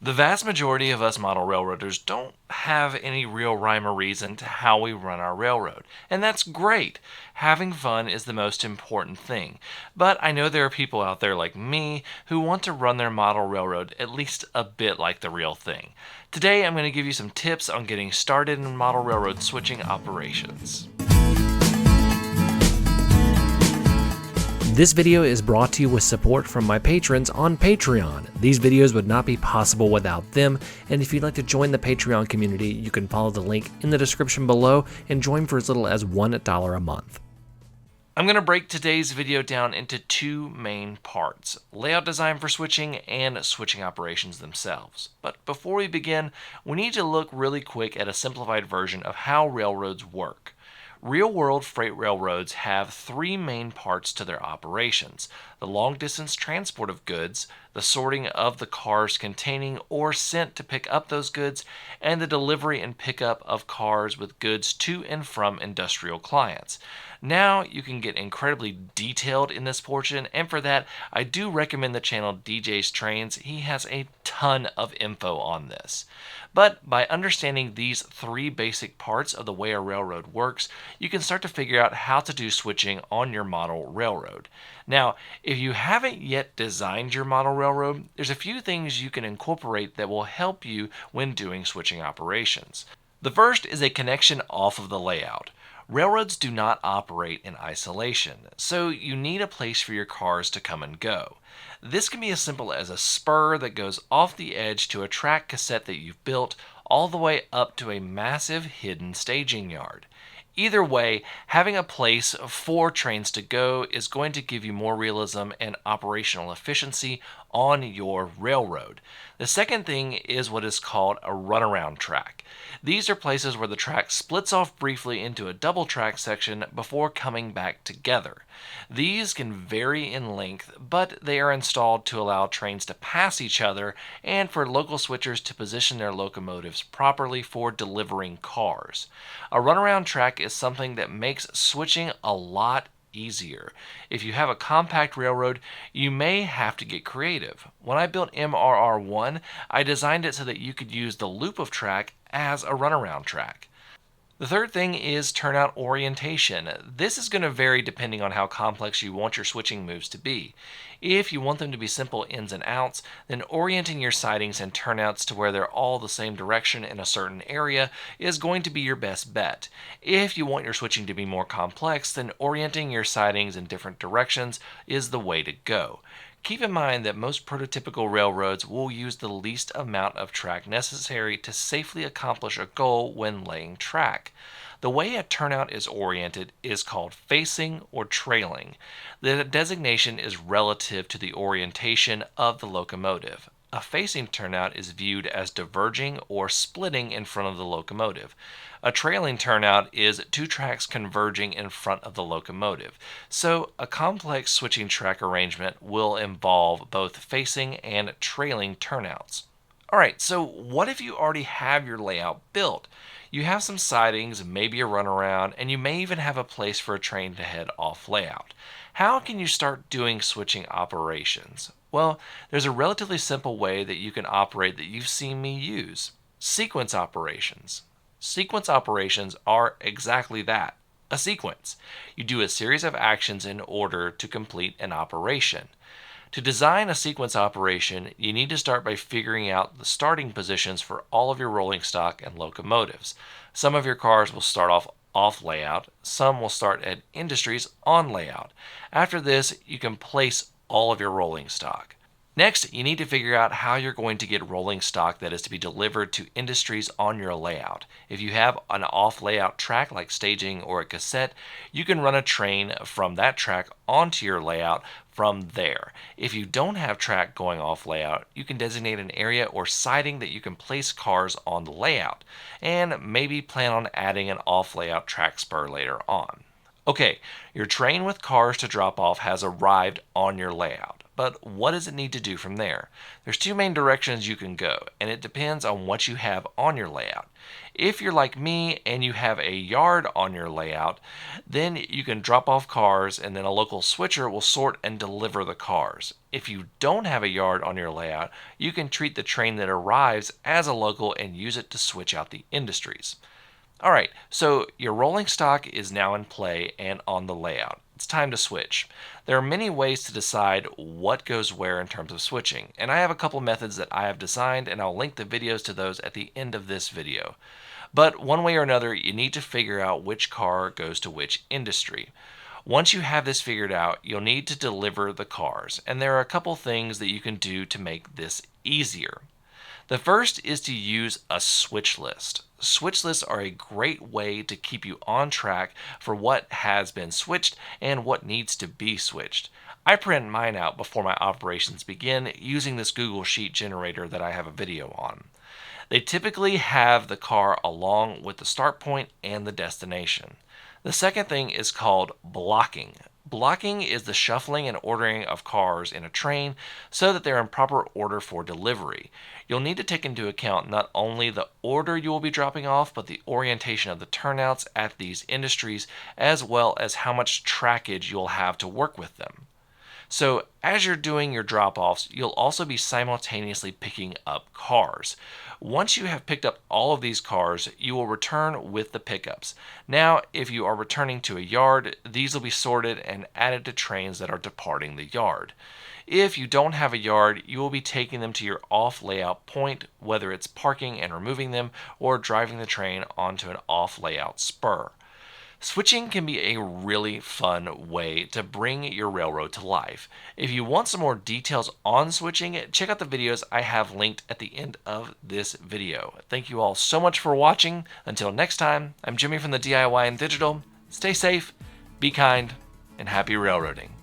The vast majority of us model railroaders don't have any real rhyme or reason to how we run our railroad, and that's great. Having fun is the most important thing. But I know there are people out there like me who want to run their model railroad at least a bit like the real thing. Today I'm going to give you some tips on getting started in model railroad switching operations. This video is brought to you with support from my patrons on Patreon. These videos would not be possible without them, and if you'd like to join the Patreon community, you can follow the link in the description below and join for as little as $1 a month. I'm going to break today's video down into two main parts: layout design for switching and switching operations themselves. But before we begin, we need to look really quick at a simplified version of how railroads work. Real-world freight railroads have three main parts to their operations: the long-distance transport of goods, the sorting of the cars containing or sent to pick up those goods, and the delivery and pickup of cars with goods to and from industrial clients. Now you can get incredibly detailed in this portion, and for that I do recommend the channel DJ's Trains. He has a ton of info on this. But by understanding these three basic parts of the way a railroad works, you can start to figure out how to do switching on your model railroad. Now, if you haven't yet designed your model railroad, there's a few things you can incorporate that will help you when doing switching operations. The first is a connection off of the layout. Railroads do not operate in isolation, so you need a place for your cars to come and go. This can be as simple as a spur that goes off the edge to a track cassette that you've built, all the way up to a massive hidden staging yard. Either way, having a place for trains to go is going to give you more realism and operational efficiency on your railroad. The second thing is what is called a runaround track. These are places where the track splits off briefly into a double track section before coming back together. These can vary in length, but they are installed to allow trains to pass each other and for local switchers to position their locomotives properly for delivering cars. A runaround track is something that makes switching a lot easier. If you have a compact railroad, you may have to get creative. When I built MRR1, I designed it so that you could use the loop of track as a runaround track. The third thing is turnout orientation. This is going to vary depending on how complex you want your switching moves to be. If you want them to be simple ins and outs, then orienting your sidings and turnouts to where they're all the same direction in a certain area is going to be your best bet. If you want your switching to be more complex, then orienting your sidings in different directions is the way to go. Keep in mind that most prototypical railroads will use the least amount of track necessary to safely accomplish a goal when laying track. The way a turnout is oriented is called facing or trailing. The designation is relative to the orientation of the locomotive. A facing turnout is viewed as diverging or splitting in front of the locomotive. A trailing turnout is two tracks converging in front of the locomotive. So a complex switching track arrangement will involve both facing and trailing turnouts. Alright, so what if you already have your layout built? You have some sidings, maybe a runaround, and you may even have a place for a train to head off layout. How can you start doing switching operations? Well, there's a relatively simple way that you can operate that you've seen me use: sequence operations. Sequence operations are exactly that, a sequence. You do a series of actions in order to complete an operation. To design a sequence operation, you need to start by figuring out the starting positions for all of your rolling stock and locomotives. Some of your cars will start off layout, some will start at industries on layout. After this, you can place all of your rolling stock. Next, you need to figure out how you're going to get rolling stock that is to be delivered to industries on your layout. If you have an off-layout track like staging or a cassette, you can run a train from that track onto your layout from there. If you don't have track going off layout, you can designate an area or siding that you can place cars on the layout, and maybe plan on adding an off-layout track spur later on. Okay, your train with cars to drop off has arrived on your layout. but what does it need to do from there? There's two main directions you can go, and it depends on what you have on your layout. If you're like me and you have a yard on your layout, then you can drop off cars and then a local switcher will sort and deliver the cars. If you don't have a yard on your layout, you can treat the train that arrives as a local and use it to switch out the industries. Alright, so your rolling stock is now in play and on the layout. It's time to switch. There are many ways to decide what goes where in terms of switching, and I have a couple methods that I have designed, and I'll link the videos to those at the end of this video. But one way or another, you need to figure out which car goes to which industry. Once you have this figured out, you'll need to deliver the cars, and there are a couple things that you can do to make this easier. The first is to use a switch list. Switch lists are a great way to keep you on track for what has been switched and what needs to be switched. I print mine out before my operations begin using this Google Sheet generator that I have a video on. They typically have the car along with the start point and the destination. The second thing is called blocking. Blocking is the shuffling and ordering of cars in a train so that they're in proper order for delivery. You'll need to take into account not only the order you will be dropping off, but the orientation of the turnouts at these industries, as well as how much trackage you'll have to work with them. So as you're doing your drop-offs, you'll also be simultaneously picking up cars. Once you have picked up all of these cars, you will return with the pickups. Now, if you are returning to a yard, these will be sorted and added to trains that are departing the yard. If you don't have a yard, you will be taking them to your off-layout point, whether it's parking and removing them or driving the train onto an off-layout spur. Switching can be a really fun way to bring your railroad to life. If you want some more details on switching, check out the videos I have linked at the end of this video. Thank you all so much for watching. Until next time, I'm Jimmy from the DIY and Digital. Stay safe, be kind, and happy railroading.